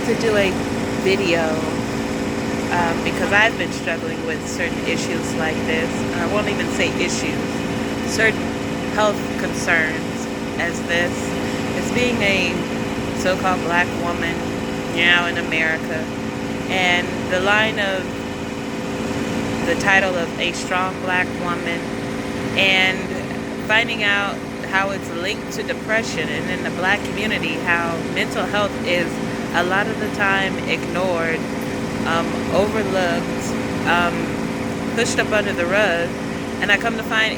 to do a video because I've been struggling with certain issues like this. I won't even say issues, certain health concerns as this. As being a so-called black woman now in America, and the line of the title of a strong black woman, and finding out how it's linked to depression, and in the black community how mental health is a lot of the time ignored, overlooked, pushed up under the rug. And I come to find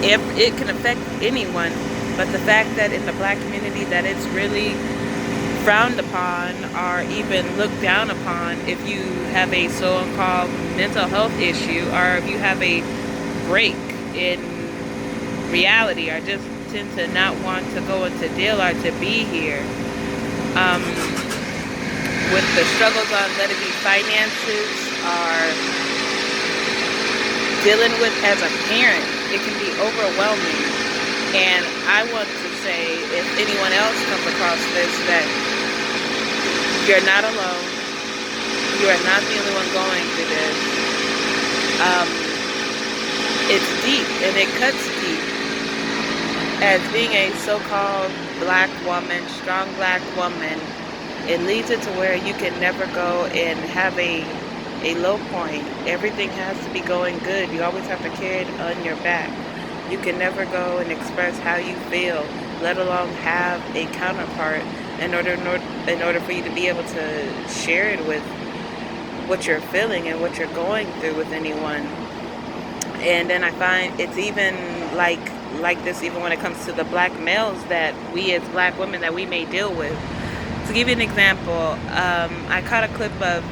it can affect anyone, but the fact that in the black community that it's really frowned upon or even looked down upon if you have a so-called mental health issue, or if you have a break in reality, or just tend to not want to go into jail or to be here. With the struggles on let it be finances, or dealing with as a parent, it can be overwhelming. And I want to say, if anyone else comes across this, that you're not alone. You are not the only one going through this. It's deep, and it cuts deep. As being a so-called black woman, strong black woman, it leads it to where you can never go and have a low point. Everything has to be going good. You always have to carry it on your back. You can never go and express how you feel, let alone have a counterpart in order for you to be able to share it with what you're feeling and what you're going through with anyone. And then I find it's even like this even when it comes to the black males that we as black women that we may deal with. To give you an example, I caught a clip of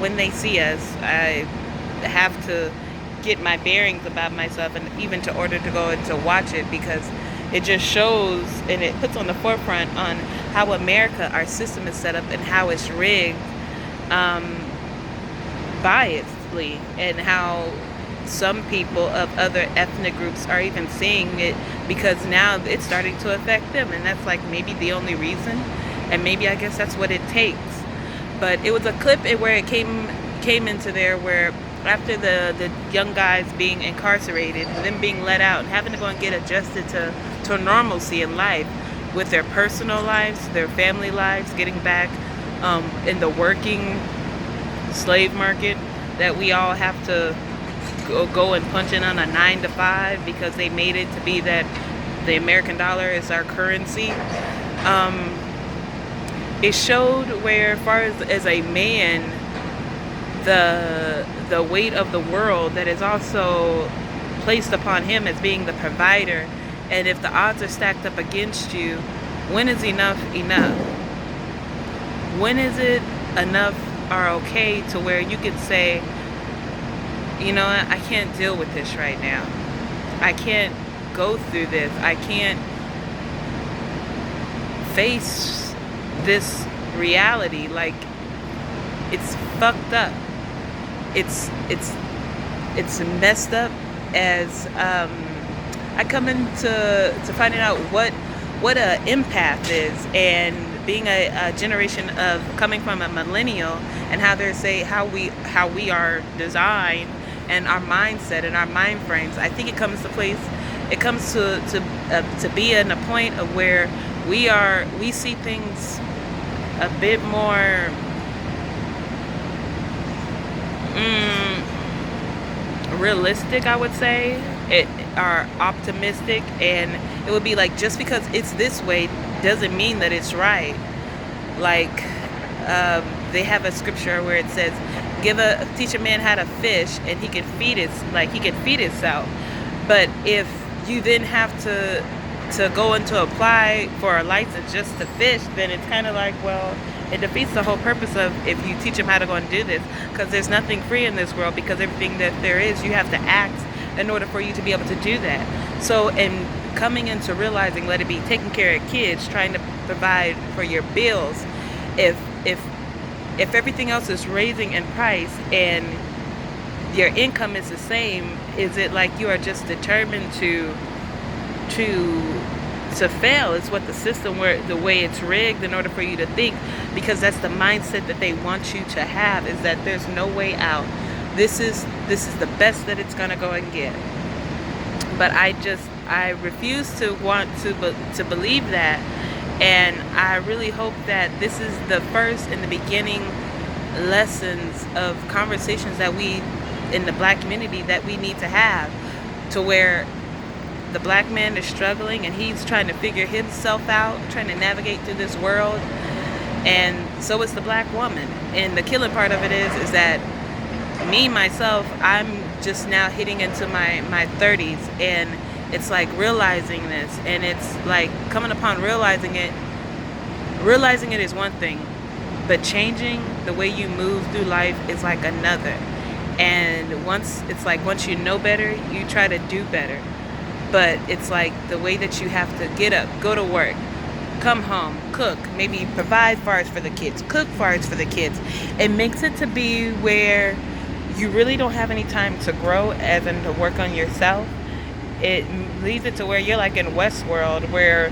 When They See Us. I have to get my bearings about myself, and even to order to go and to watch it, because it just shows and it puts on the forefront on how America, our system is set up, and how it's rigged biasly, and how some people of other ethnic groups are even seeing it, because now it's starting to affect them, and that's like maybe the only reason, and maybe I guess that's what it takes. But it was a clip where it came into there where after the young guys being incarcerated and them being let out and having to go and get adjusted to normalcy in life, with their personal lives, their family lives, getting back in the working slave market that we all have to go and punch in on a 9 to 5 because they made it to be that the American dollar is our currency. It showed where, as far as a man, the weight of the world that is also placed upon him as being the provider. And if the odds are stacked up against you, when is enough enough? When is it enough or okay to where you can say, you know what, I can't deal with this right now. I can't go through this. I can't face this reality. Like, it's fucked up. It's messed up. As I come into finding out what a empath is, and being a generation of coming from a millennial, and how they say how we are designed, and our mindset and our mind frames. I think it comes to place. It comes to be in a point of where we see things a bit more realistic, I would say, are optimistic, and it would be like, just because it's this way doesn't mean that it's right. Like, they have a scripture where it says, teach a man how to fish, and he can feed himself. But if you then have to go and to apply for a license just to fish, then it's kind of like, well, it defeats the whole purpose of if you teach them how to go and do this, because there's nothing free in this world, because everything that there is, you have to act in order for you to be able to do that. So, in coming into realizing, let it be taking care of kids, trying to provide for your bills, if everything else is raising in price and your income is the same, is it like you are just determined to to fail. It's what the system, where the way it's rigged in order for you to think, because that's the mindset that they want you to have, is that there's no way out. This is the best that it's gonna go and get. But I refuse to want to believe that, and I really hope that this is the first and the beginning lessons of conversations that we in the black community that we need to have, to where the black man is struggling and he's trying to figure himself out, trying to navigate through this world, and so is the black woman. And the killing part of it is that me myself, I'm just now hitting into my 30s, and it's like realizing this, and it's like coming upon realizing it is one thing, but changing the way you move through life is like another. And once you know better, you try to do better. But it's like the way that you have to get up, go to work, come home, cook, maybe provide farts for the kids, cook farts for the kids. It makes it to be where you really don't have any time to grow, as in to work on yourself. It leads it to where you're like in Westworld, where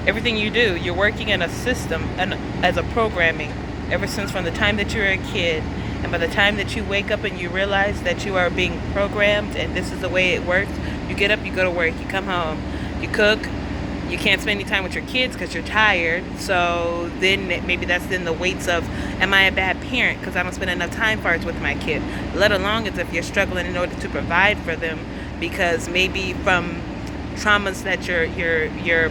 everything you do, you're working in a system and as a programming ever since from the time that you were a kid. And by the time that you wake up and you realize that you are being programmed and this is the way it works, you get up, you go to work, you come home, you cook. You can't spend any time with your kids because you're tired. So then maybe that's then the weights of, am I a bad parent because I don't spend enough time with my kid? Let alone as if you're struggling in order to provide for them, because maybe from traumas that your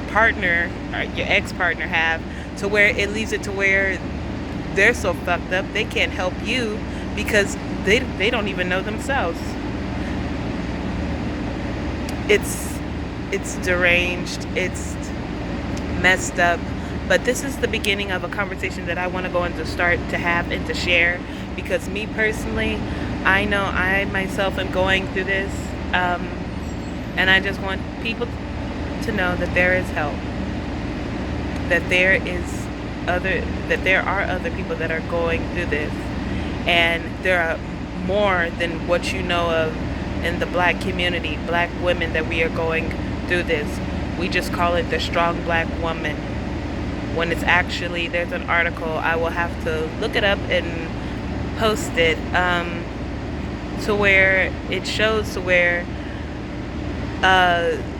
partner or your ex-partner have, to where it leaves it to where they're so fucked up they can't help you because they don't even know themselves. It's deranged, it's messed up, but this is the beginning of a conversation that I want to go and to start to have and to share, because me personally, I know I myself am going through this, and I just want people to know that there is help, that there are other people that are going through this, and there are more than what you know of in the black community, black women, that we are going through this. We just call it the strong black woman, when it's actually, there's an article, I will have to look it up and post it, to where it shows to where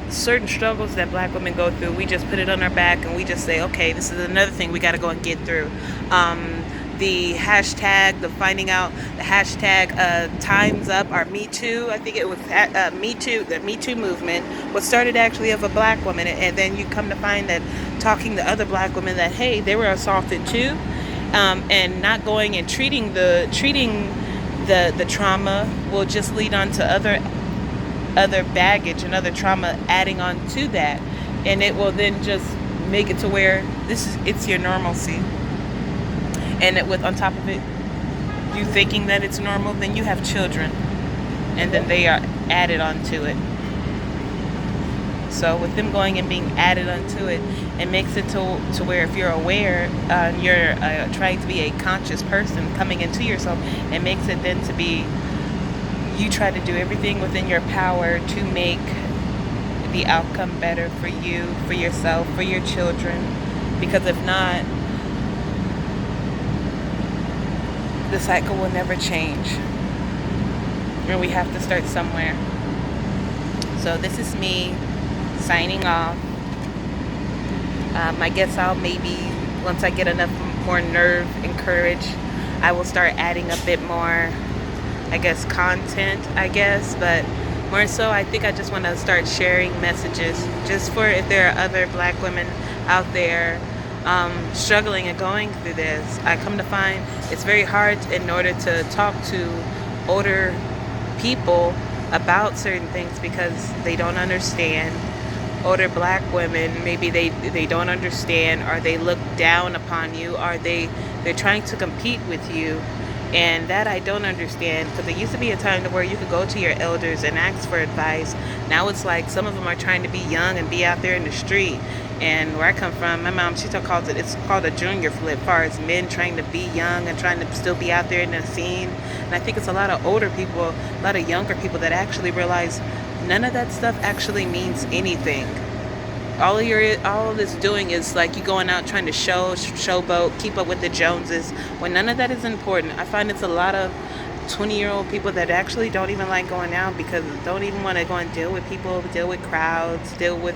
certain struggles that black women go through, we just put it on our back and we just say, okay, this is another thing we got to go and get through. The hashtag, the hashtag Time's Up, or Me Too, I think it was Me Too, the Me Too movement was started actually of a black woman, and then you come to find that talking to other black women that, hey, they were assaulted too, and not going and treating the trauma will just lead on to other baggage and other trauma adding on to that, and it will then just make it to where it's your normalcy. And with on top of it, you thinking that it's normal, then you have children, and then they are added onto it. So with them going and being added onto it, it makes it to where if you're aware, you're trying to be a conscious person coming into yourself, it makes it then to be, you try to do everything within your power to make the outcome better for you, for yourself, for your children, because if not, the cycle will never change, and we have to start somewhere. So this is me signing off. I guess I'll maybe, once I get enough more nerve and courage, I will start adding a bit more, I guess, content, but more so I think I just want to start sharing messages, just for if there are other black women out there struggling and going through this. I come to find it's very hard in order to talk to older people about certain things because they don't understand. Older black women, maybe they don't understand, or they look down upon you, or they're trying to compete with you, and that I don't understand, because there used to be a time to where you could go to your elders and ask for advice. Now it's like some of them are trying to be young and be out there in the street. And where I come from, my mom, it's called a junior flip, as far as men trying to be young and trying to still be out there in the scene. And I think it's a lot of older people, a lot of younger people that actually realize none of that stuff actually means anything. all it's doing is like you going out trying to showboat, keep up with the Joneses, when none of that is important. I find it's a lot of 20-year-old people that actually don't even like going out because don't even want to go and deal with people, deal with crowds, deal with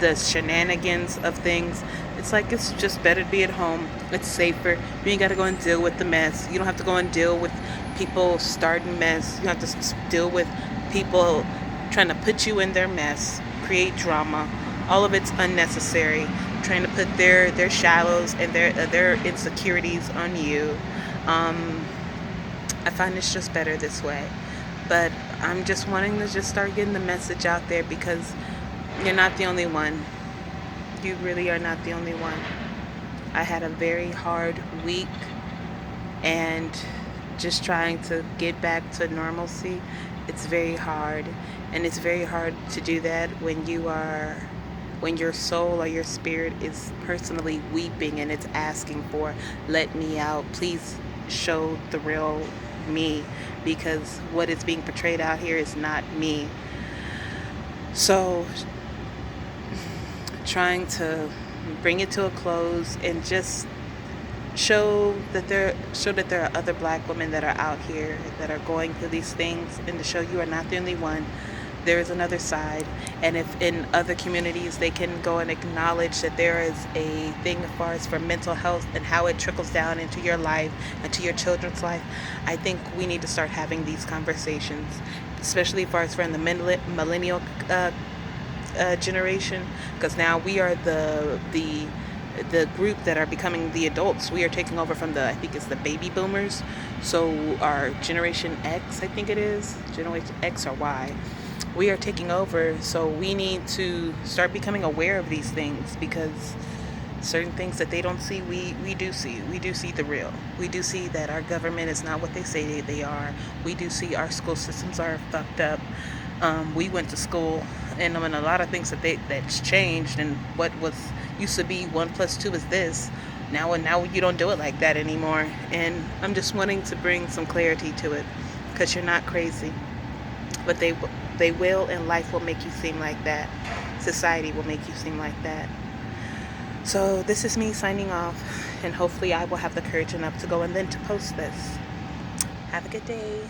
the shenanigans of things. It's like it's just better to be at home. It's safer. You ain't got to go and deal with the mess. You don't have to go and deal with people starting mess. You have to deal with people trying to put you in their mess, create drama. All of it's unnecessary. Trying to put their shallows and their insecurities on you. I find it's just better this way. But I'm just wanting to just start getting the message out there because you're not the only one. You really are not the only one. I had a very hard week and just trying to get back to normalcy. It's very hard. And it's very hard to do that when your soul or your spirit is personally weeping and it's asking for, let me out. Please show the real me, because what is being portrayed out here is not me. So trying to bring it to a close and just show that there are other black women that are out here that are going through these things, and to show you are not the only one. There is another side, and if in other communities they can go and acknowledge that there is a thing as far as for mental health and how it trickles down into your life and to your children's life, I think we need to start having these conversations, especially as far as for in the millennial generation, because now we are the group that are becoming the adults. We are taking over from I think it's the baby boomers. So our Generation X, I think it is, Generation X or Y, we are taking over. So we need to start becoming aware of these things, because certain things that they don't see, we do see. We do see the real. We do see that our government is not what they say they are. We do see our school systems are fucked up. We went to school, and I mean, a lot of things that's changed, and what was used to be 1 + 2 is this. Now you don't do it like that anymore. And I'm just wanting to bring some clarity to it, because you're not crazy. But they will, and life will make you seem like that. Society will make you seem like that. So this is me signing off, and hopefully I will have the courage enough to go and then to post this. Have a good day.